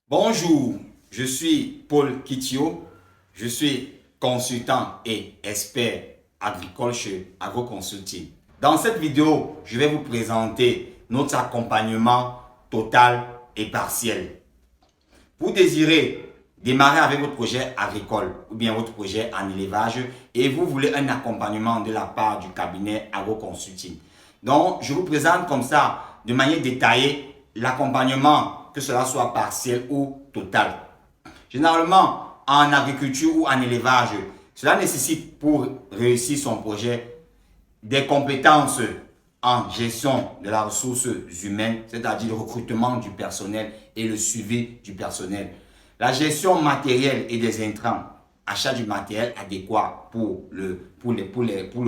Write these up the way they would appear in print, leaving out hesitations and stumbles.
Bonjour, je suis Paul Kitio, je suis consultant et expert agricole chez AgroConsulting. Dans cette vidéo, je vais vous présenter notre accompagnement total et partiel. Vous désirez démarrer avec votre projet agricole ou bien votre projet en élevage et vous voulez un accompagnement de la part du cabinet AgroConsulting. Donc, je vous présente comme ça, de manière détaillée, l'accompagnement, que cela soit partiel ou total. Généralement, en agriculture ou en élevage, cela nécessite pour réussir son projet des compétences en gestion de la ressource humaine, c'est-à-dire le recrutement du personnel et le suivi du personnel. La gestion matérielle et des intrants, achat du matériel adéquat pour le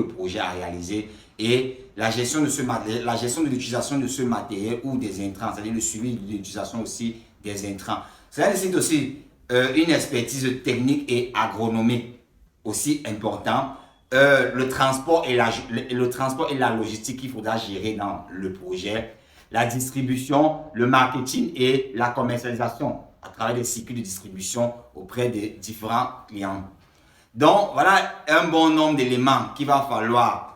projet à réaliser et la gestion de l'utilisation de ce matériel ou des intrants, c'est-à-dire le suivi de l'utilisation aussi des intrants. Cela nécessite aussi une expertise technique et agronomique aussi important. Le transport et la logistique qu'il faudra gérer dans le projet, la distribution, le marketing et la commercialisation à travers des cycles de distribution auprès des différents clients. Donc, voilà un bon nombre d'éléments qu'il va falloir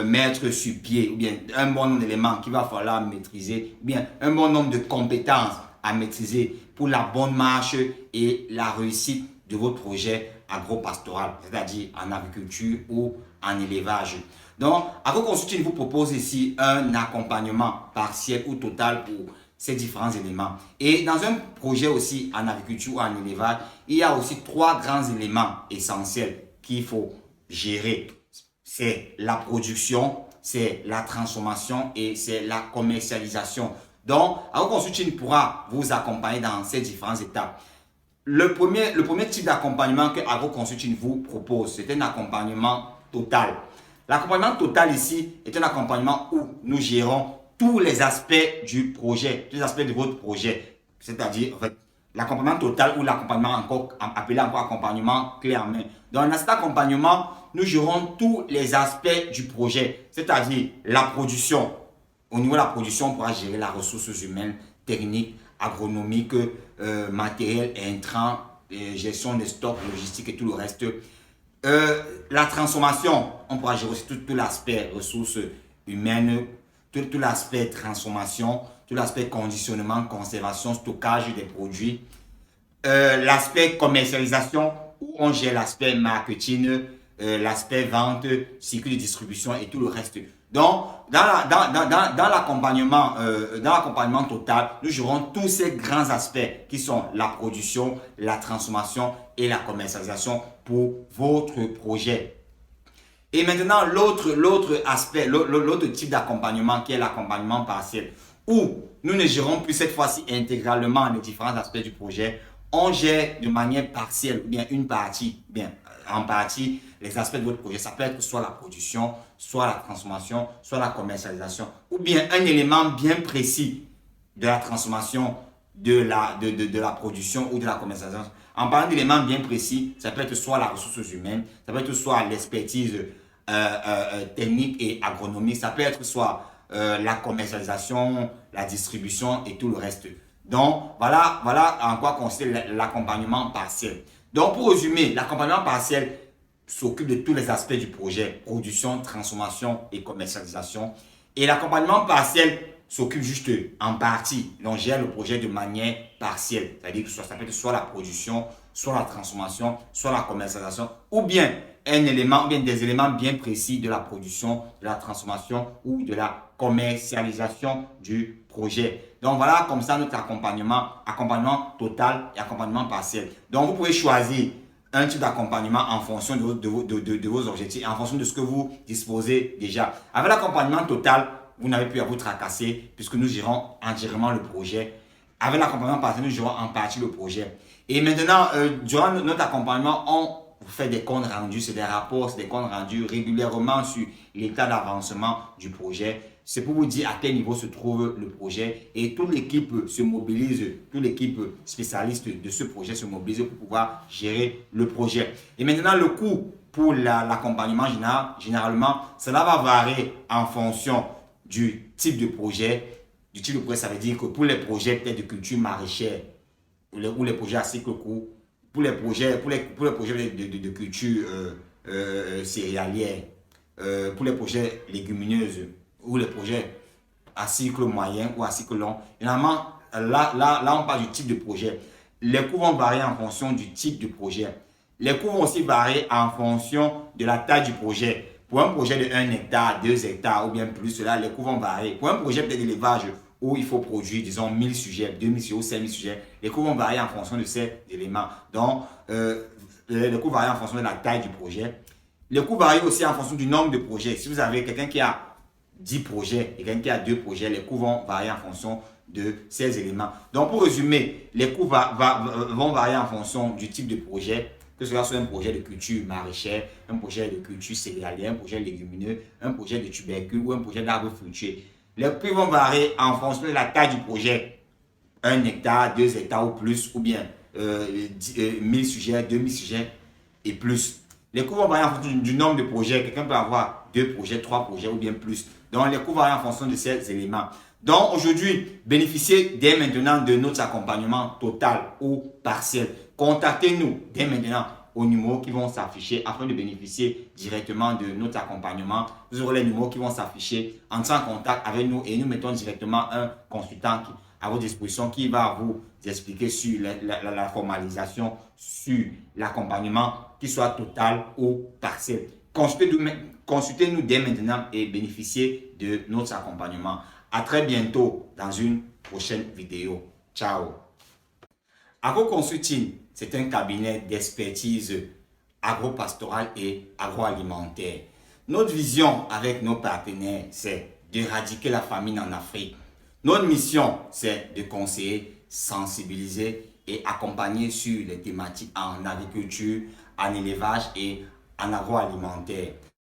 mettre sur pied, ou bien un bon nombre d'éléments qu'il va falloir maîtriser, ou bien un bon nombre de compétences à maîtriser pour la bonne marche et la réussite de votre projet agro-pastoral, c'est-à-dire en agriculture ou en élevage. Donc, AgroConsulting vous propose ici un accompagnement partiel ou total pour ces différents éléments. Et dans un projet aussi en agriculture ou en élevage, il y a aussi trois grands éléments essentiels qu'il faut gérer. C'est la production, c'est la transformation et c'est la commercialisation. Donc, AgroConsulting pourra vous accompagner dans ces différentes étapes. Le premier type d'accompagnement que AgroConsulting vous propose, c'est un accompagnement total. L'accompagnement total ici est un accompagnement où nous gérons tous les aspects du projet, tous les aspects de votre projet. C'est-à-dire, en fait, l'accompagnement total ou l'accompagnement appelé encore accompagnement clé en main. Dans cet accompagnement, nous gérons tous les aspects du projet, c'est-à-dire la production. Au niveau de la production, on pourra gérer la ressources humaines, techniques, agronomiques, matériel, intrants, gestion des stocks, logistique et tout le reste. La transformation, on pourra gérer aussi tout l'aspect ressources humaines, tout l'aspect transformation, tout l'aspect conditionnement, conservation, stockage des produits. L'aspect commercialisation, où on gère l'aspect marketing, l'aspect vente, cycle de distribution et tout le reste. Donc, dans l'accompagnement total, nous gérons tous ces grands aspects qui sont la production, la transformation et la commercialisation pour votre projet. Et maintenant, l'autre aspect, l'autre type d'accompagnement qui est l'accompagnement partiel, où nous ne gérons plus cette fois-ci intégralement les différents aspects du projet, on gère de manière partielle, ou bien une partie, bien en partie, les aspects de votre projet. Ça peut être soit la production, soit la transformation, soit la commercialisation, ou bien un élément bien précis de la transformation, de la production ou de la commercialisation. En parlant d'éléments bien précis, ça peut être soit la ressource humaine, ça peut être soit l'expertise technique et agronomique, ça peut être soit la commercialisation, la distribution et tout le reste. Donc, voilà en quoi consiste l'accompagnement partiel. Donc, pour résumer, l'accompagnement partiel s'occupe de tous les aspects du projet, production, transformation et commercialisation. Et l'accompagnement partiel s'occupe juste en partie. On gère le projet de manière partielle. C'est-à-dire que ça peut être soit la production, soit la transformation, soit la commercialisation, ou bien un élément, ou bien des éléments bien précis de la production, de la transformation ou de la commercialisation du projet. Donc voilà comme ça notre accompagnement total et accompagnement partiel. Donc vous pouvez choisir un type d'accompagnement en fonction de vos objectifs, en fonction de ce que vous disposez déjà. Avec l'accompagnement total, vous n'avez plus à vous tracasser puisque nous gérons entièrement le projet. Avec l'accompagnement partiel, nous gérons en partie le projet. Et maintenant, durant notre accompagnement, on fait des comptes rendus, c'est des rapports, c'est des comptes rendus régulièrement sur l'état d'avancement du projet. C'est pour vous dire à quel niveau se trouve le projet et toute l'équipe se mobilise, toute l'équipe spécialiste de ce projet se mobilise pour pouvoir gérer le projet. Et maintenant, le coût pour l'accompagnement généralement, cela va varier en fonction du type de projet. Du type de projet, ça veut dire que pour les projets peut-être de culture maraîchère, ou les projets à cycle court, pour les projets, de culture céréalière, pour les projets légumineuses ou les projets à cycle moyen ou à cycle long. Généralement, là, on parle du type de projet. Les coûts vont varier en fonction du type de projet. Les coûts vont aussi varier en fonction de la taille du projet. Pour un projet de 1 hectare, 2 hectares ou bien plus, là, les coûts vont varier. Pour un projet d'élevage où il faut produire, disons, 1000 sujets, 2000 sujets ou 5000 sujets, les coûts vont varier en fonction de ces éléments. Donc, les coûts varient en fonction de la taille du projet. Les coûts varient aussi en fonction du nombre de projets. Si vous avez quelqu'un qui a 10 projets et quelqu'un qui a 2 projets, les coûts vont varier en fonction de ces éléments. Donc, pour résumer, les coûts vont varier en fonction du type de projet, que ce soit un projet de culture maraîchère, un projet de culture céréalière, un projet légumineux, un projet de tubercules ou un projet d'arbres fruitiers. Les prix vont varier en fonction de la taille du projet. 1 hectare, 2 hectares ou plus, ou bien 1000 sujets, 2000 sujets et plus. Les coûts vont varier en fonction du nombre de projets. Quelqu'un peut avoir 2 projets, 3 projets ou bien plus. Donc, les coûts varient en fonction de ces éléments. Donc, aujourd'hui, bénéficiez dès maintenant de notre accompagnement total ou partiel. Contactez-nous dès maintenant aux numéros qui vont s'afficher afin de bénéficier directement de notre accompagnement. Vous aurez les numéros qui vont s'afficher. Entrez en contact avec nous et nous mettons directement un consultant à votre disposition qui va vous expliquer sur la formalisation, sur l'accompagnement, qu'il soit total ou partiel. Consultez-nous dès maintenant et bénéficiez de notre accompagnement. À très bientôt dans une prochaine vidéo. Ciao. AgroConsulting, c'est un cabinet d'expertise agro-pastorale et agroalimentaire. Notre vision avec nos partenaires, c'est d'éradiquer la famine en Afrique. Notre mission, c'est de conseiller, sensibiliser et accompagner sur les thématiques en agriculture, en élevage et en agroalimentaire.